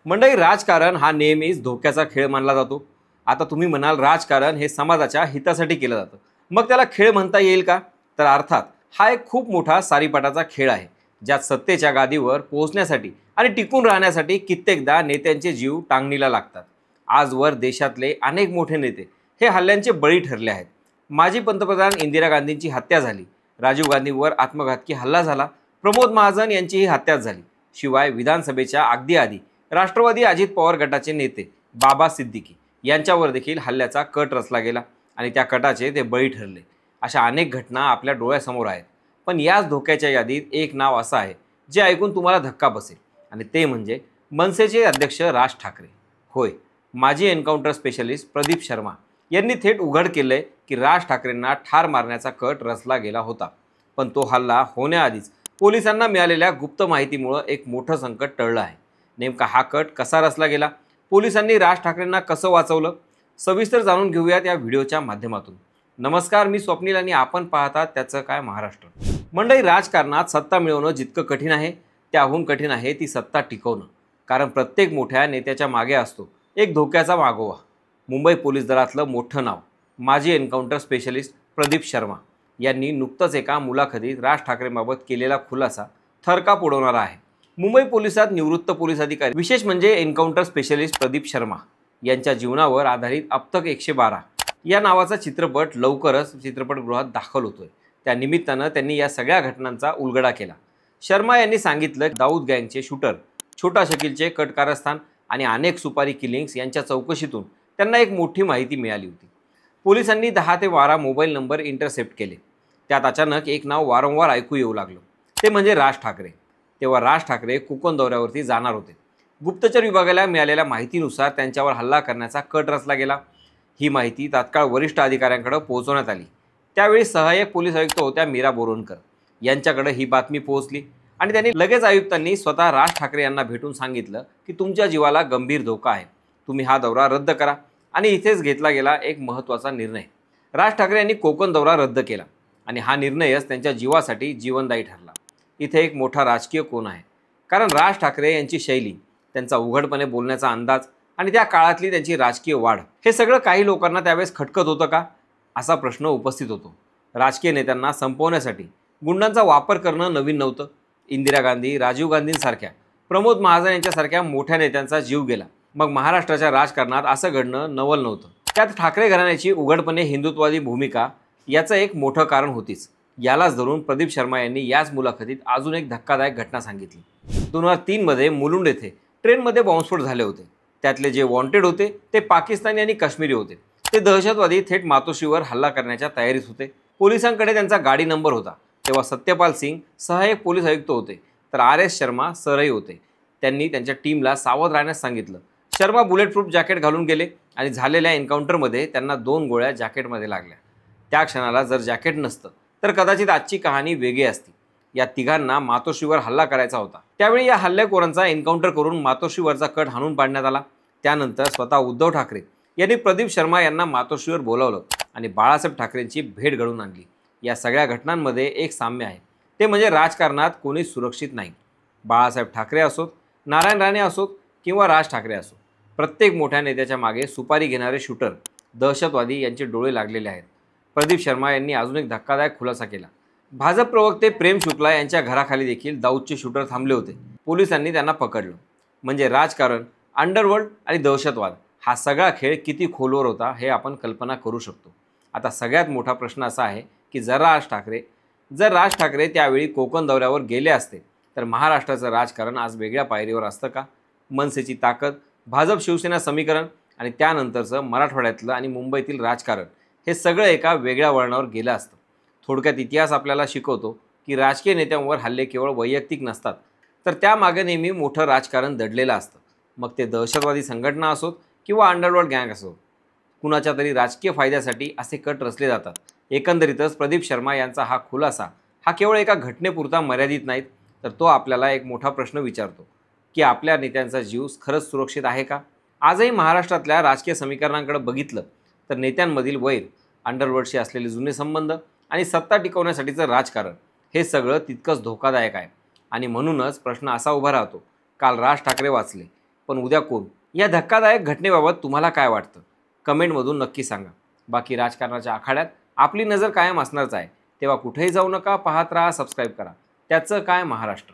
मंडळी, राजकारण हा नेहमीच धोक्याचा खेळ मानला जातो। आता तुम्ही म्हणाल राजकारण हे समाजाच्या हितासाठी केलं जातं, मग त्याला खेळ म्हणता येईल का? तर अर्थात हा एक खूप मोठा सारीपाटाचा खेळ आहे, ज्यात सत्तेच्या गादीवर पोहोचण्यासाठी आणि टिकून राहण्यासाठी कित्येकदा नेत्यांचे जीव टांगणीला लागतात। आजवर देशातले अनेक मोठे नेते हे हल्ल्यांचे बळी ठरले आहेत। माजी पंतप्रधान इंदिरा गांधींची हत्या झाली, राजीव गांधींवर आत्मघातकी हल्ला झाला, प्रमोद महाजन यांचीही हत्या झाली। शिवाय विधानसभेच्या अगदी आधी राष्ट्रवादी अजित पवार गटाचे नेते बाबा सिद्दीकी यांच्यावर देखील हल्ल्याचा कट रचला गेला आणि त्या कटाचे ते बळी ठरले। अशा अनेक घटना आपल्या डोळ्यासमोर आहेत। पण याच धोक्याच्या यादीत एक नाव असं आहे जे ऐकून तुम्हाला धक्का बसेल, आणि ते म्हणजे मनसेचे अध्यक्ष राज ठाकरे। होय, माजी एन्काउंटर स्पेशलिस्ट प्रदीप शर्मा यांनी थेट उघड केलंय की राज ठाकरेंना ठार मारण्याचा कट रचला गेला होता। पण तो हल्ला होण्याआधीच पोलिसांना मिळालेल्या गुप्त माहितीमुळे एक मोठं संकट टळलं आहे। नेमका हा कट कसा रचला गेला, पोलिसांनी राज ठाकरेंना कसं वाचवलं, सविस्तर जाणून घेऊयात या व्हिडिओच्या माध्यमातून। नमस्कार, मी स्वप्नील आणि आपण पाहतात त्याचं काय महाराष्ट्र। मंडळी, राजकारणात सत्ता मिळवणं जितकं कठीण आहे त्याहून कठीण आहे ती सत्ता टिकवणं। कारण प्रत्येक मोठ्या नेत्याच्या मागे असतो एक धोक्याचा मागोवा। मुंबई पोलीस दलातलं मोठं नाव माजी एन्काउंटर स्पेशलिस्ट प्रदीप शर्मा यांनी नुकतंच एका मुलाखतीत राज ठाकरेंबाबत केलेला खुलासा थरकाप उडवणारा आहे। मुंबई पोलिसात निवृत्त पोलीस अधिकारी, विशेष म्हणजे एन्काउंटर स्पेशलिस्ट प्रदीप शर्मा यांच्या जीवनावर आधारित अब तक 112 या नावाचा चित्रपट लवकरच चित्रपटगृहात दाखल होतोय। त्या निमित्तानं त्यांनी या सगळ्या घटनांचा उलगडा केला। शर्मा यांनी सांगितलं, दाऊद गँगचे शूटर छोटा शकीलचे कट कारस्थान आणि अनेक सुपारी किलिंग्स यांच्या चौकशीतून त्यांना एक मोठी माहिती मिळाली होती। पोलिसांनी 10 ते 12 मोबाईल नंबर इंटरसेप्ट केले। त्यात अचानक एक नाव वारंवार ऐकू येऊ लागलं, ते म्हणजे राज ठाकरे। तेव्हा राज ठाकरे कोकण दौऱ्यावरती जाणार होते। गुप्तचर विभागाला मिळालेल्या माहितीनुसार त्यांच्यावर हल्ला करण्याचा कट रचला गेला। ही माहिती तात्काळ वरिष्ठ अधिकाऱ्यांकडे पोहोचवण्यात आली। त्यावेळी सहाय्यक पोलीस आयुक्त होत्या मीरा बोरवणकर यांच्याकडे ही बातमी पोहोचली आणि त्यांनी लगेच आयुक्तांनी स्वतः राज ठाकरे यांना भेटून सांगितलं की तुमच्या जीवाला गंभीर धोका आहे, तुम्ही हा दौरा रद्द करा। आणि इथेच घेतला गेला एक महत्त्वाचा निर्णय। राज ठाकरे यांनी कोकण दौरा रद्द केला आणि हा निर्णयच त्यांच्या जीवासाठी जीवनदायी ठरला। इथे एक मोठा राजकीय कोन आहे, कारण राज ठाकरे यांची शैली, त्यांचा उघडपणे बोलण्याचा अंदाज आणि त्या काळातली त्यांची राजकीय वाढ, हे सगळं काही लोकांना त्यावेळेस खटकत होतं का, असा प्रश्न उपस्थित होतो। राजकीय नेत्यांना संपवण्यासाठी गुंडांचा वापर करणं नवीन नव्हतं। इंदिरा गांधी, राजीव गांधींसारख्या, प्रमोद महाजन यांच्यासारख्या मोठ्या नेत्यांचा जीव गेला, मग महाराष्ट्राच्या राजकारणात असं घडणं नवल नव्हतं। त्यात ठाकरे घराण्याची उघडपणे हिंदुत्ववादी भूमिका याचं एक मोठं कारण होतीच। यालाच धरून प्रदीप शर्मा यांनी याच मुलाखतीत अजून एक धक्कादायक घटना सांगितली। 2003 मध्ये मुलुंड येथे ट्रेनमध्ये बॉम्बस्फोट झाले होते। त्यातले जे वॉन्टेड होते ते पाकिस्तानी आणि काश्मीरी होते। ते दहशतवादी थेट मातोश्रीवर हल्ला करण्याच्या तयारीत होते। पोलिसांकडे त्यांचा गाडी नंबर होता। तेव्हा सत्यपाल सिंग सहाय्यक पोलीस आयुक्त होते, तर RS शर्मा सरही होते। त्यांनी त्यांच्या टीमला सावध राहण्यास सांगितलं। शर्मा बुलेट प्रूफ जॅकेट घालून गेले आणि झालेल्या एन्काउंटरमध्ये त्यांना 2 गोळ्या जॅकेटमध्ये लागल्या। त्या क्षणाला जर जॅकेट नसतं तर कदाचित आजची कहाणी वेगळी असती। या तिघांना मातोश्रीवर हल्ला करायचा होता। त्यावेळी या हल्लेखोरांचा एन्काउंटर करून मातोश्रीवरचा कट हाणून पाडण्यात आला। त्यानंतर स्वतः उद्धव ठाकरे यांनी प्रदीप शर्मा यांना मातोश्रीवर बोलावलं आणि बाळासाहेब ठाकरेंची भेट घडवून आणली। या सगळ्या घटनांमध्ये एक साम्य आहे, ते म्हणजे राजकारणात कोणीच सुरक्षित नाही। बाळासाहेब ठाकरे असोत, नारायण राणे असोत किंवा राज ठाकरे असो, प्रत्येक मोठ्या नेत्याच्या मागे सुपारी घेणारे शूटर, दहशतवादी यांचे डोळे लागलेले आहेत। प्रदीप शर्मा यांनी अजून एक धक्कादायक खुलासा केला। भाजप प्रवक्ते प्रेम शुक्ला यांच्या घराखाली देखील दाऊदचे शूटर थांबले होते। पोलिसांनी त्यांना पकडलं। म्हणजे राजकारण, अंडरवर्ल्ड आणि दहशतवाद हा सगळा खेळ किती खोलवर होता हे आपण कल्पना करू शकतो। आता सगळ्यात मोठा प्रश्न असा आहे की जर राज ठाकरे त्यावेळी कोकण दौऱ्यावर गेले असते तर महाराष्ट्राचं राजकारण आज वेगळ्या पायरीवर असतं का? मनसेची ताकद, भाजप शिवसेना समीकरण आणि त्यानंतरचं मराठवाड्यातलं आणि मुंबईतील राजकारण हे सगळं एका वेगळ्या वळणावर गेलं असतं। थोडक्यात इतिहास आपल्याला शिकवतो की राजकीय नेत्यांवर हल्ले केवळ वैयक्तिक नसतात, तर त्यामागे नेहमी मोठं राजकारण दडलेलं असतं। मग ते दहशतवादी संघटना असोत किंवा अंडरवर्ल्ड गँग असो, कुणाच्या तरी राजकीय फायद्यासाठी असे कट रचले जातात। एकंदरीतच प्रदीप शर्मा यांचा हा खुलासा हा केवळ एका घटनेपुरता मर्यादित नाहीत, तर तो आपल्याला एक मोठा प्रश्न विचारतो की आपल्या नेत्यांचा जीव खरंच सुरक्षित आहे का? आजही महाराष्ट्रातल्या राजकीय समीकरणांकडे बघितलं तर नेत्यांमधील वैर, अंडरवर्ल्डशी असलेले जुने संबंध आणि सत्ता टिकवण्यासाठीचं राजकारण हे सगळं तितकंच धोकादायक आहे। आणि म्हणूनच प्रश्न असा उभा राहतो, काल राज ठाकरे वाचले, पण उद्या कोण? या धक्कादायक घटनेबाबत तुम्हाला काय वाटतं? कमेंटमधून नक्की सांगा. बाकी राजकारणाच्या आखाड्यात आपली नजर कायम असणारच आहे. तेव्हा कुठेही जाऊ नका, पाहत राहा, सबस्क्राईब करा. त्याचं काय महाराष्ट्र.